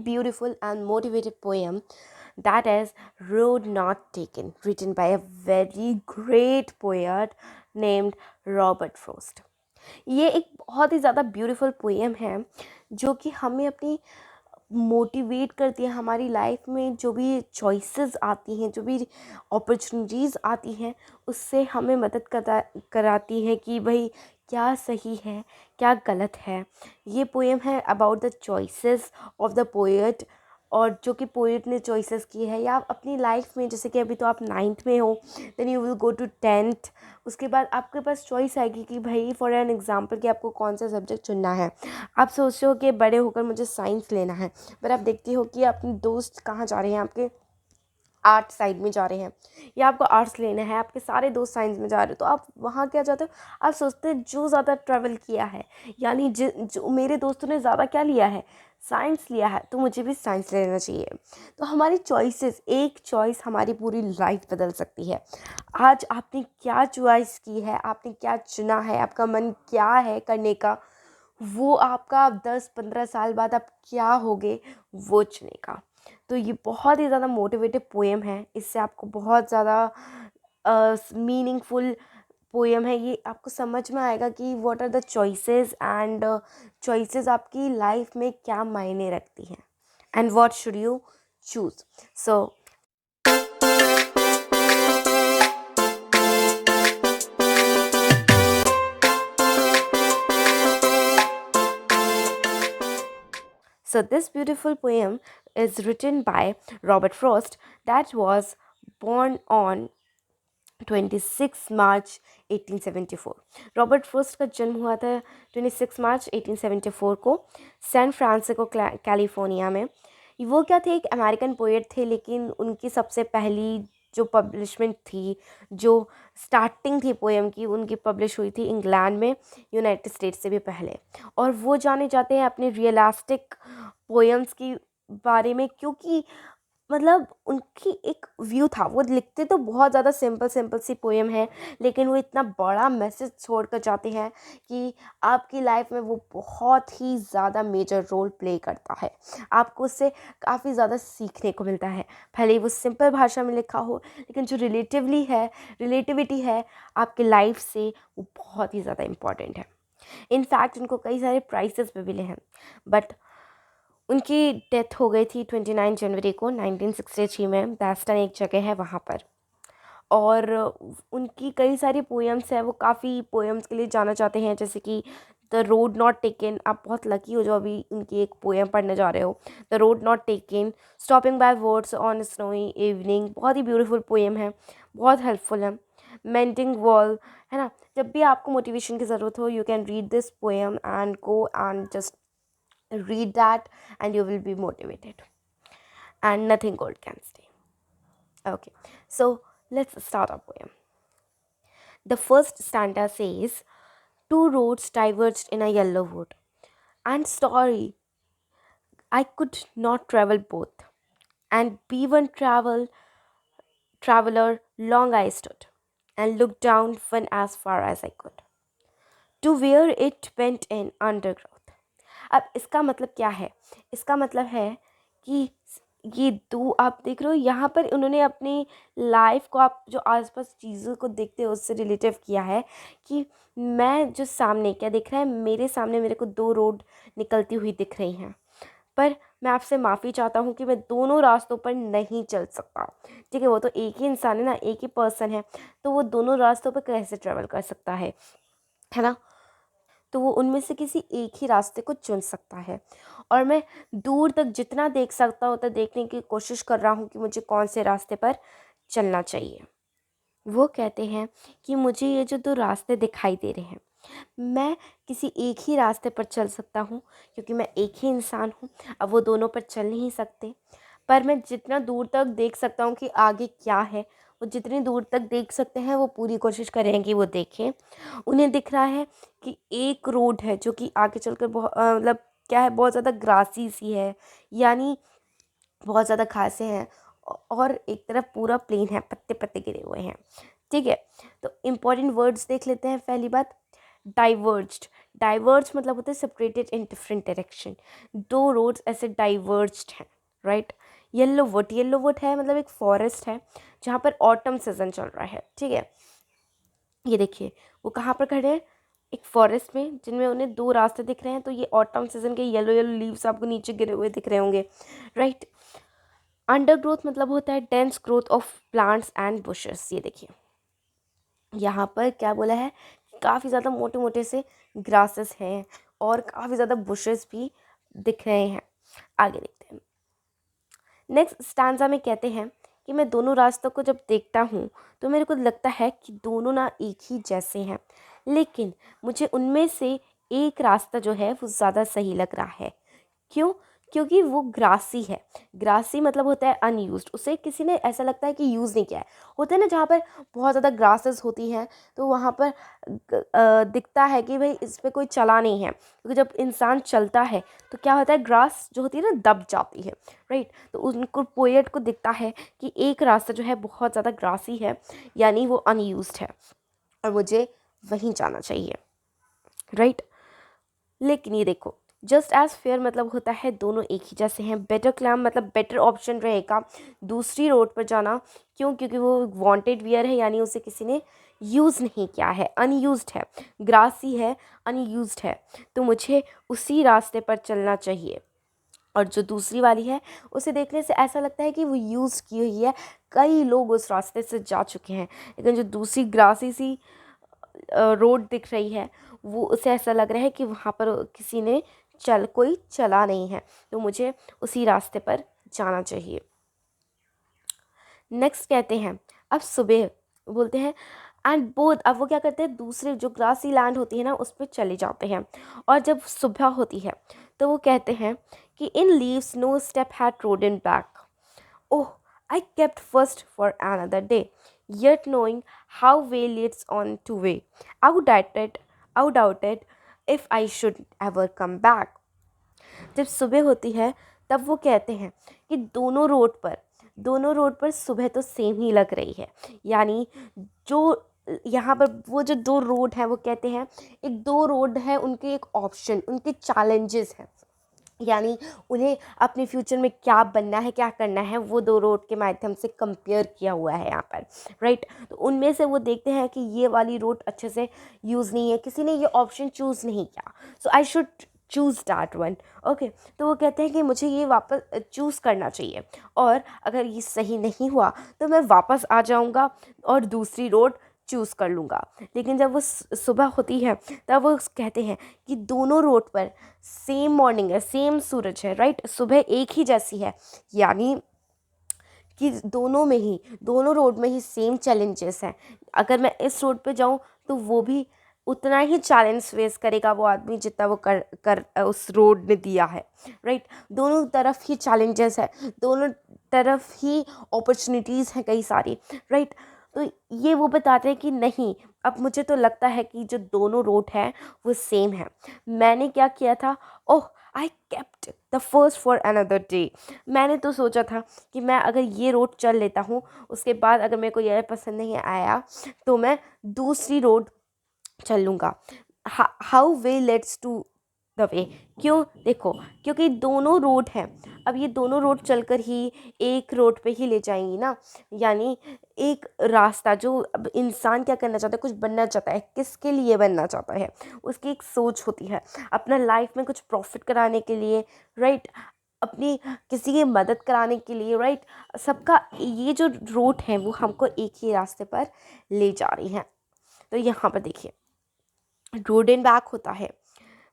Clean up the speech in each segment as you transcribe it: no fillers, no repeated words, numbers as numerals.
beautiful and motivated poem that is Road Not Taken, written by a very great poet named Robert Frost. ये एक बहुत ही ज़्यादा beautiful poem है जो कि हमें अपनी मोटिवेट करती है। हमारी लाइफ में जो भी चॉइसेस आती हैं, जो भी अपॉर्चुनिटीज़ आती हैं, उससे हमें मदद कराती है कि भाई क्या सही है, क्या गलत है। ये पोएम है about the choices of the poet, और जो कि पोएट ने चॉइसेस की है, या आप अपनी लाइफ में, जैसे कि अभी तो आप 9th में हो, then you will go to 10th। उसके बाद आपके पास चॉइस आएगी कि भाई फॉर एन एग्जांपल कि आपको कौन सा सब्जेक्ट चुनना है। आप सोचते हो कि बड़े होकर मुझे साइंस लेना है, पर आप देखते हो कि अपने दोस्त कहाँ जा रहे हैं, आपके आर्ट साइड में जा रहे हैं, या आपको आर्ट्स लेना है, आपके सारे दोस्त साइंस में जा रहे हो, तो आप वहाँ क्या जाते हो, आप सोचते हो जो ज़्यादा ट्रैवल किया है, यानी जो मेरे दोस्तों ने ज़्यादा क्या लिया है, साइंस लिया है, तो मुझे भी साइंस लेना चाहिए। तो हमारी चॉइसेस, एक चॉइस हमारी पूरी लाइफ बदल सकती है। आज आपने क्या चॉइस की है, आपने क्या चुना है, आपका मन क्या है करने का, वो आपका 10-15 साल बाद आप क्या होगे, वो चुनेगा। तो ये बहुत ही ज़्यादा मोटिवेटिव पोएम है। इससे आपको बहुत ज़्यादा मीनिंगफुल पोएम है। ये आपको समझ में आएगा कि what are the choices, and choices आपकी लाइफ में क्या मायने रखती हैं, and what should you choose. So this beautiful poem is written by Robert Frost, that was born on 26 March 1874। Robert frost का जन्म हुआ था 26 मार्च 1874 को सैन फ्रांसिस्को कैलिफोर्निया में। वो क्या थे, एक अमेरिकन पोएट थे, लेकिन उनकी सबसे पहली जो पब्लिशमेंट थी, जो स्टार्टिंग थी पोएम की, उनकी पब्लिश हुई थी इंग्लैंड में, यूनाइटेड स्टेट्स से भी पहले। और वो जाने जाते हैं अपने रियलिस्टिक पोएम्स की बारे में, क्योंकि मतलब उनकी एक व्यू था। वो लिखते तो बहुत ज़्यादा सिंपल सिंपल सी पोएम है, लेकिन वो इतना बड़ा मैसेज छोड़ कर जाते हैं कि आपकी लाइफ में वो बहुत ही ज़्यादा मेजर रोल प्ले करता है। आपको उससे काफ़ी ज़्यादा सीखने को मिलता है, भले ही वो सिंपल भाषा में लिखा हो, लेकिन जो रिलेटिविटी है आपके लाइफ से, वो बहुत ही ज़्यादा इम्पॉर्टेंट है। इनफैक्ट उनको कई सारे प्राइजेस भी मिले हैं, बट उनकी डेथ हो गई थी 29 जनवरी को 1963 में। बैस्टन एक जगह है वहाँ पर। और उनकी कई सारी पोएम्स हैं, वो काफ़ी पोएम्स के लिए जाना चाहते हैं, जैसे कि द रोड नॉट टेकन। आप बहुत लकी हो जो अभी उनकी एक पोएम पढ़ने जा रहे हो, the road not taken. Stopping by words on snowy evening, बहुत ही ब्यूटीफुल पोएम है, बहुत हेल्पफुल है। मेंटिंग वॉल, है ना। जब भी आपको मोटिवेशन की ज़रूरत हो, you can read this poem and go and just read that, and you will be motivated, and nothing gold can stay. Okay, so let's start our poem. The first stanza says, two roads diverged in a yellow wood, and sorry I could not travel both, and be one traveler long I stood, and looked down one as far as I could, to where it went in undergrowth. अब इसका मतलब क्या है? इसका मतलब है कि ये दो, आप देख रहे हो यहाँ पर उन्होंने अपनी लाइफ को, आप जो आसपास चीज़ों को देखते हो उससे रिलेटिव किया है कि मैं जो सामने क्या दिख रहा है, मेरे सामने मेरे को दो रोड निकलती हुई दिख रही हैं, पर मैं आपसे माफ़ी चाहता हूँ कि मैं दोनों रास्तों पर नहीं चल सकता। ठीक है, वो तो एक ही इंसान है ना, एक ही पर्सन है, तो वो दोनों रास्तों पर कैसे ट्रेवल कर सकता है ना। तो वो उनमें से किसी एक ही रास्ते को चुन सकता है, और मैं दूर तक जितना देख सकता हूँ उतना देखने की कोशिश कर रहा हूँ कि मुझे कौन से रास्ते पर चलना चाहिए। वो कहते हैं कि मुझे ये जो दो रास्ते दिखाई दे रहे हैं, मैं किसी एक ही रास्ते पर चल सकता हूँ, क्योंकि मैं एक ही इंसान हूँ। अब वो दोनों पर चल नहीं सकते, पर मैं जितना दूर तक देख सकता हूँ कि आगे क्या है, वो जितनी दूर तक देख सकते हैं वो पूरी कोशिश करें कि वो देखें। उन्हें दिख रहा है कि एक रोड है जो कि आगे चलकर बहुत मतलब क्या है, बहुत ज़्यादा ग्रासी सी है, यानी बहुत ज़्यादा घासें हैं, और एक तरफ पूरा प्लेन है, पत्ते पत्ते गिरे हुए हैं। ठीक है, तो इम्पॉर्टेंट वर्ड्स देख लेते हैं। पहली बात, डाइवर्ज्ड। डाइवर्ज मतलब होता है सेपरेटेड इन डिफरेंट डायरेक्शन, दो रोड्स ऐसे डाइवर्ज्ड हैं, राइट। येलो वुड है मतलब एक फॉरेस्ट है जहाँ पर ऑटम सीजन चल रहा है, ठीक है। ये देखिए वो कहाँ पर खड़े हैं, एक फॉरेस्ट में जिनमें उन्हें दो रास्ते दिख रहे हैं, तो ये ऑटम सीजन के येलो येलो लीव्स आपको नीचे गिरे हुए दिख रहे होंगे, राइट। अंडरग्रोथ मतलब होता है dense growth of plants and bushes. ये देखिए यहाँ पर क्या बोला है, काफ़ी ज़्यादा मोटे मोटे से ग्रासेस हैं और काफ़ी ज़्यादा बुशेस भी दिख रहे हैं। आगे देखते हैं। नेक्स्ट स्टैंजा में कहते हैं कि मैं दोनों रास्तों को जब देखता हूँ तो मेरे को लगता है कि दोनों ना एक ही जैसे हैं, लेकिन मुझे उनमें से एक रास्ता जो है वो ज़्यादा सही लग रहा है। क्यों? क्योंकि वो ग्रासी है। ग्रासी मतलब होता है अनयूज्ड, उसे किसी ने ऐसा लगता है कि यूज़ नहीं किया है। होता है ना जहाँ पर बहुत ज़्यादा ग्रासेस होती हैं तो वहाँ पर दिखता है कि भाई इस पे कोई चला नहीं है, क्योंकि जब इंसान चलता है तो क्या होता है, ग्रास जो होती है ना दब जाती है, राइट। तो उनको पोएट को दिखता है कि एक रास्ता जो है बहुत ज़्यादा ग्रासी है, यानी वो अनयूज्ड है और मुझे वहीं जाना चाहिए, राइट। लेकिन ये देखो जस्ट एज फेयर मतलब होता है दोनों एक ही जैसे हैं। बेटर क्लैम मतलब बेटर ऑप्शन रहेगा दूसरी रोड पर जाना। क्यों? क्योंकि वो वांटेड वियर है, यानी उसे किसी ने यूज़ नहीं किया है, अनयूज्ड है, ग्रासी है, अनयूज्ड है, तो मुझे उसी रास्ते पर चलना चाहिए। और जो दूसरी वाली है उसे देखने से ऐसा लगता है कि वो यूज़ की हुई है, कई लोग उस रास्ते से जा चुके हैं। लेकिन जो दूसरी ग्रासी सी रोड दिख रही है वो उसे ऐसा लग रहा है कि वहाँ पर किसी ने कोई चला नहीं है, तो मुझे उसी रास्ते पर जाना चाहिए। नेक्स्ट कहते हैं अब सुबह बोलते हैं एंड बोथ, अब वो क्या करते हैं दूसरे जो ग्रासी लैंड होती है ना उस पर चले जाते हैं। और जब सुबह होती है तो वो कहते हैं कि in leaves no step had trodden back, oh, I kept first for another day, yet knowing how way leads on to way. I doubted if I should ever come back. जब सुबह होती है तब वो कहते हैं कि दोनों रोड पर सुबह तो सेम ही लग रही है, यानी जो यहाँ पर वो जो दो रोड हैं वो कहते हैं एक दो रोड है, उनके एक ऑप्शन, उनके चैलेंजेस हैं, यानी उन्हें अपने फ्यूचर में क्या बनना है क्या करना है वो दो रोड के माध्यम से कंपेयर किया हुआ है यहाँ पर, राइट। तो उनमें से वो देखते हैं कि ये वाली रोड अच्छे से यूज़ नहीं है, किसी ने ये ऑप्शन चूज़ नहीं किया, so I should choose that one. Okay, तो वो कहते हैं कि मुझे ये वापस चूज़ करना चाहिए, और अगर ये सही नहीं हुआ तो मैं वापस आ जाऊँगा और दूसरी रोड चूज़ कर लूँगा। लेकिन जब वो सुबह होती है तब वो कहते हैं कि दोनों रोड पर सेम मॉर्निंग है, सेम सूरज है, राइट, सुबह एक ही जैसी है, यानी कि दोनों रोड में ही सेम चैलेंजेस हैं। अगर मैं इस रोड पे जाऊँ तो वो भी उतना ही चैलेंज फेस करेगा वो आदमी जितना वो कर उस रोड ने दिया है, राइट। दोनों तरफ ही चैलेंजेस है, दोनों तरफ ही अपॉर्चुनिटीज़ हैं कई सारी, राइट। तो ये वो बताते हैं कि नहीं, अब मुझे तो लगता है कि जो दोनों रोड है वो सेम है। मैंने क्या किया था, oh, I kept the first for another day. मैंने तो सोचा था कि मैं अगर ये रोड चल लेता हूँ उसके बाद अगर मेरे को ये पसंद नहीं आया तो मैं दूसरी रोड चल लूँगा। How way let's to the way, क्यों? देखो क्योंकि दोनों रोड हैं, अब ये दोनों रोड चलकर ही एक रोड पे ही ले जाएंगी ना, यानी एक रास्ता जो अब इंसान क्या करना चाहता है, कुछ बनना चाहता है, किसके लिए बनना चाहता है, उसकी एक सोच होती है अपना लाइफ में कुछ प्रॉफिट कराने के लिए, राइट, अपनी किसी की मदद कराने के लिए, राइट। सबका ये जो रोड है वो हमको एक ही रास्ते पर ले जा रही हैं। तो यहाँ पर देखिए रोड एंड बैक होता है,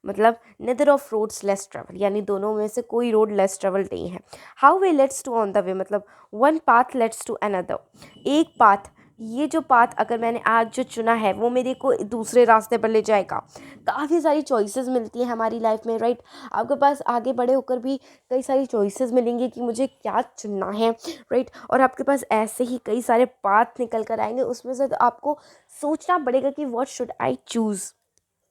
मतलब neither of roads less travel, यानी दोनों में से कोई रोड लेस ट्रेवल नहीं है। How way let's to on the way मतलब one path leads to another, एक पाथ, ये जो पाथ अगर मैंने आज जो चुना है वो मेरे को दूसरे रास्ते पर ले जाएगा। काफ़ी सारी चॉइसेस मिलती हैं हमारी लाइफ में, राइट। आपके पास आगे बड़े होकर भी कई सारी चॉइसेस मिलेंगी कि मुझे क्या चुनना है, राइट। और आपके पास ऐसे ही कई सारे पाथ निकल कर आएंगे, उसमें से तो आपको सोचना पड़ेगा कि व्हाट शुड आई चूज़,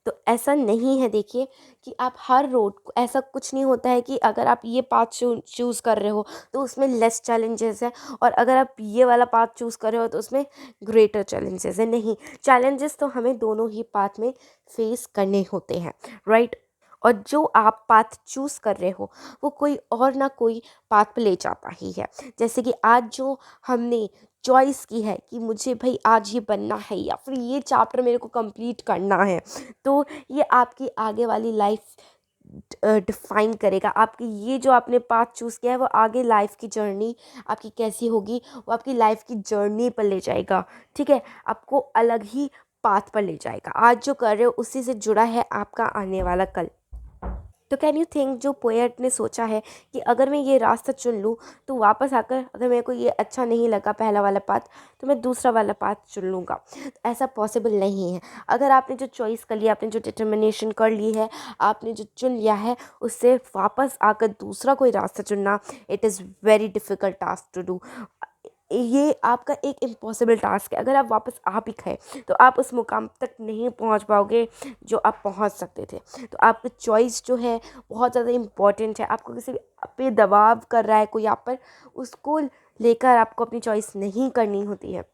तो ऐसा नहीं है, देखिए कि आप हर रोड को, ऐसा कुछ नहीं होता है कि अगर आप ये पाथ चूज़ कर रहे हो तो उसमें लेस चैलेंजेस है, और अगर आप ये वाला पाथ चूज़ कर रहे हो तो उसमें ग्रेटर चैलेंजेस है। नहीं, चैलेंजेस तो हमें दोनों ही पाथ में फेस करने होते हैं, राइट। और जो आप पाथ चूज़ कर रहे हो वो कोई और ना कोई पाथ पे ले जाता ही है। जैसे कि आज जो हमने चॉइस की है कि मुझे भाई आज ये बनना है या फिर ये चैप्टर मेरे को कंप्लीट करना है, तो ये आपकी आगे वाली लाइफ डिफाइन करेगा। आपकी ये जो आपने पाथ चूज़ किया है वो आगे लाइफ की जर्नी आपकी कैसी होगी, वो आपकी लाइफ की जर्नी पर ले जाएगा, ठीक है, आपको अलग ही पाथ पर ले जाएगा। आज जो कर रहे हो उसी से जुड़ा है आपका आने वाला कल। तो कैन यू थिंक जो पोएट ने सोचा है कि अगर मैं ये रास्ता चुन लूँ तो वापस आकर अगर मेरे को ये अच्छा नहीं लगा पहला वाला पाथ, तो मैं दूसरा वाला पाथ चुन लूँगा। तो ऐसा पॉसिबल नहीं है। अगर आपने जो चॉइस कर लिया, आपने जो डिटर्मिनेशन कर ली है, आपने जो चुन लिया है, उससे वापस आकर दूसरा कोई रास्ता चुनना, it is very difficult task to do. ये आपका एक इम्पॉसिबल टास्क है। अगर आप वापस आ भी गए तो आप उस मुकाम तक नहीं पहुंच पाओगे जो आप पहुंच सकते थे। तो आपकी चॉइस जो है बहुत ज़्यादा इम्पॉर्टेंट है। आपको किसी पे दबाव कर रहा है कोई आप पर, उसको लेकर आपको अपनी चॉइस नहीं करनी होती है,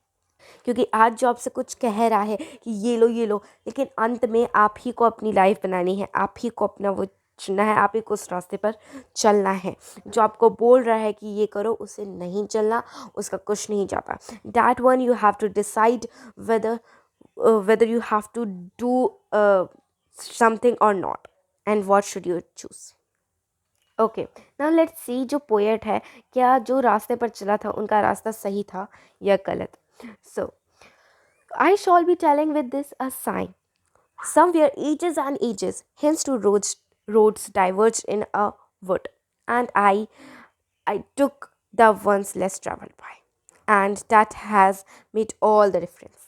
क्योंकि आज जो आपसे कुछ कह रहा है कि ये लो, लेकिन अंत में आप ही को अपनी लाइफ बनानी है, आप ही को अपना वो चुनना है, आप ही को उस रास्ते पर चलना है। जो आपको बोल रहा है कि ये करो, उसे नहीं चलना, उसका कुछ नहीं जाता। That one you have to decide whether whether you have to do something or not, and what should you choose. Okay, now let's see जो पोएट है, क्या जो रास्ते पर चला था उनका रास्ता सही था या गलत। सो I shall be telling with this a sign. Somewhere ages and ages, hence two roads diverged in a wood, and I took the ones less traveled by, and that has made all the difference.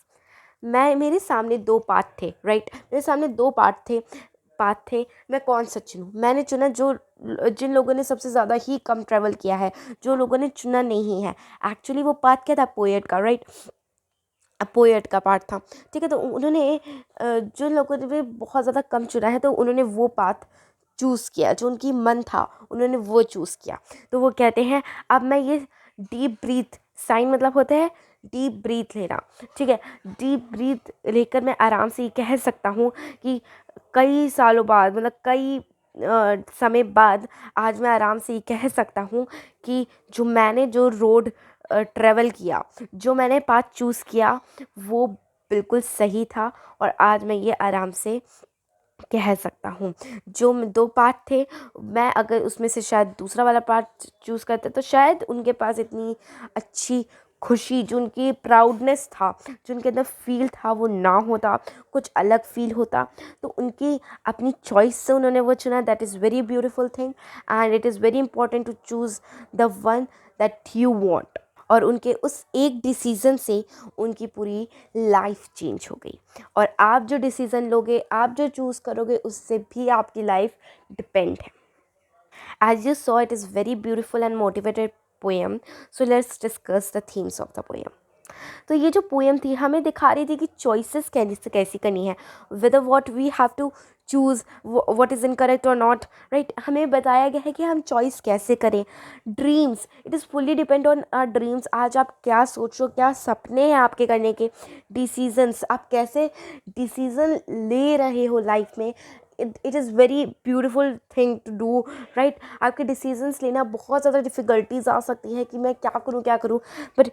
मेरे सामने दो path थे, right, मेरे सामने दो path थे, मैं कौन सा चुनूँ? मैंने चुना जो जिन लोगों ने सबसे ज़्यादा ही कम ट्रैवल किया है, जो लोगों ने चुना नहीं है। एक्चुअली वो पाथ क्या था? पोएट का, राइट, पोएट का पार्ट था, ठीक है। तो उन्होंने जो लोगों ने भी बहुत ज़्यादा कम चुना है, तो उन्होंने वो पाथ चूज़ किया, जो उनकी मन था उन्होंने वो चूज़ किया। तो वो कहते हैं अब मैं ये डीप ब्रीथ, साइन मतलब होता है डीप ब्रीथ लेना, ठीक है, डीप ब्रीथ लेकर मैं आराम से ये कह सकता हूँ कि कई सालों बाद, मतलब कई समय बाद, आज मैं आराम से ये कह सकता हूँ कि जो मैंने जो रोड ट्रैवल किया, जो मैंने पाथ चूज़ किया, वो बिल्कुल सही था। और आज मैं ये आराम से कह सकता हूँ। जो दो पार्ट थे, मैं अगर उसमें से शायद दूसरा वाला पार्ट चूज़ करता तो शायद उनके पास इतनी अच्छी खुशी, जो उनकी प्राउडनेस था, जो उनके अंदर फील था, वो ना होता, कुछ अलग फील होता। तो उनकी अपनी चॉइस से उन्होंने वो चुना। That is very beautiful thing, and it is very important to choose the one that you want. और उनके उस एक डिसीज़न से उनकी पूरी लाइफ चेंज हो गई। और आप जो डिसीज़न लोगे, आप जो चूज़ करोगे, उससे भी आपकी लाइफ डिपेंड है। As you saw, it is very beautiful and motivated poem. So let's discuss the themes of the poem. तो ये जो पोएम थी हमें दिखा रही थी कि चॉइसेस कैसे कैसी करनी है, with what we have to choose, what is incorrect और नॉट, राइट। हमें बताया गया है कि हम चॉइस कैसे करें। Dreams, it is fully depend on our dreams. आज आप क्या सोचो, क्या सपने हैं आपके करने के। डिसीजंस, आप कैसे डिसीज़न ले रहे हो लाइफ में, it is very beautiful thing to do, right. आपके डिसीजंस लेना बहुत ज़्यादा डिफ़िकल्टीज आ सकती है कि मैं क्या करूँ, बट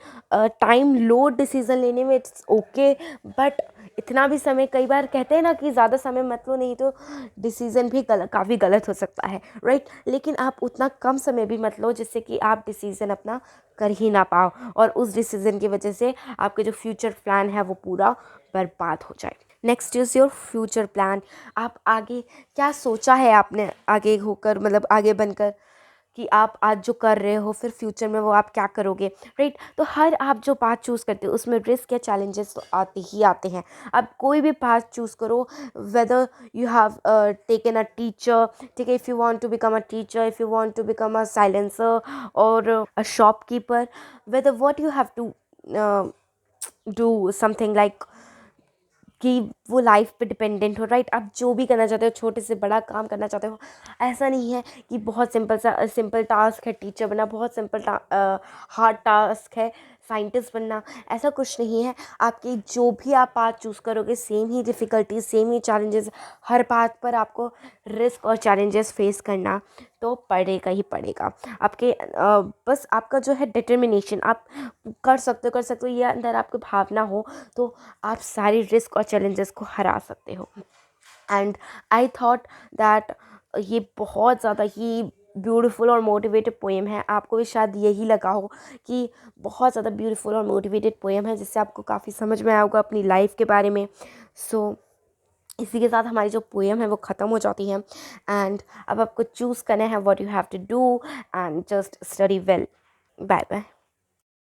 टाइम लो डिसीज़न लेने में, इट्स ओके। बट इतना भी समय, कई बार कहते हैं ना कि ज़्यादा समय मत लो, नहीं तो डिसीज़न भी काफ़ी गलत हो सकता है, राइट। लेकिन आप उतना कम समय भी मत लो जिससे कि आप डिसीज़न अपना कर ही ना पाओ, और उस डिसीज़न की वजह से आपके जो फ्यूचर प्लान है वो पूरा बर्बाद हो जाए। Next is your future plan. आप आगे क्या सोचा है आपने, आगे होकर, मतलब आगे बनकर, कि आप आज जो कर रहे हो फिर फ्यूचर में वो आप क्या करोगे, राइट। तो हर आप जो पाथ चूज़ करते हो उसमें रिस्क या चैलेंजेस तो आते ही आते हैं। आप कोई भी पाथ चूज़ करो, whether you have taken a teacher, ठीक है, if you want to become a teacher, if you want to become a silencer or a shopkeeper, whether what you have to do something like कि वो life पे dependent हो, right. आप जो भी करना चाहते हो, छोटे से बड़ा काम करना चाहते हो, ऐसा नहीं है कि बहुत सिंपल टास्क है टीचर बनना, बहुत हार्ड टास्क है साइंटिस्ट बनना, ऐसा कुछ नहीं है। आपकी जो भी आप पाथ चूज़ करोगे, सेम ही डिफ़िकल्टी, सेम ही चैलेंजेस, हर पाथ पर आपको रिस्क और चैलेंजेस फेस करना तो पड़ेगा ही पड़ेगा। आपके बस आपका जो है डिटर्मिनेशन, आप कर सकते हो, ये अंदर आपको भावना हो तो आप सारी रिस्क और चैलेंजेस को हरा सकते हो। एंड आई थॉट दैट ये बहुत ज़्यादा ही ब्यूटीफुल और मोटिवेटेड पोएम है। आपको भी शायद यही लगा हो कि बहुत ज़्यादा ब्यूटीफुल और मोटिवेटेड पोएम है, जिससे आपको काफ़ी समझ में आया होगा अपनी लाइफ के बारे में। सो इसी के साथ हमारी जो पोएम है वो ख़त्म हो जाती है। एंड अब आपको चूज़ करना है what you have to do and just study well. Bye bye.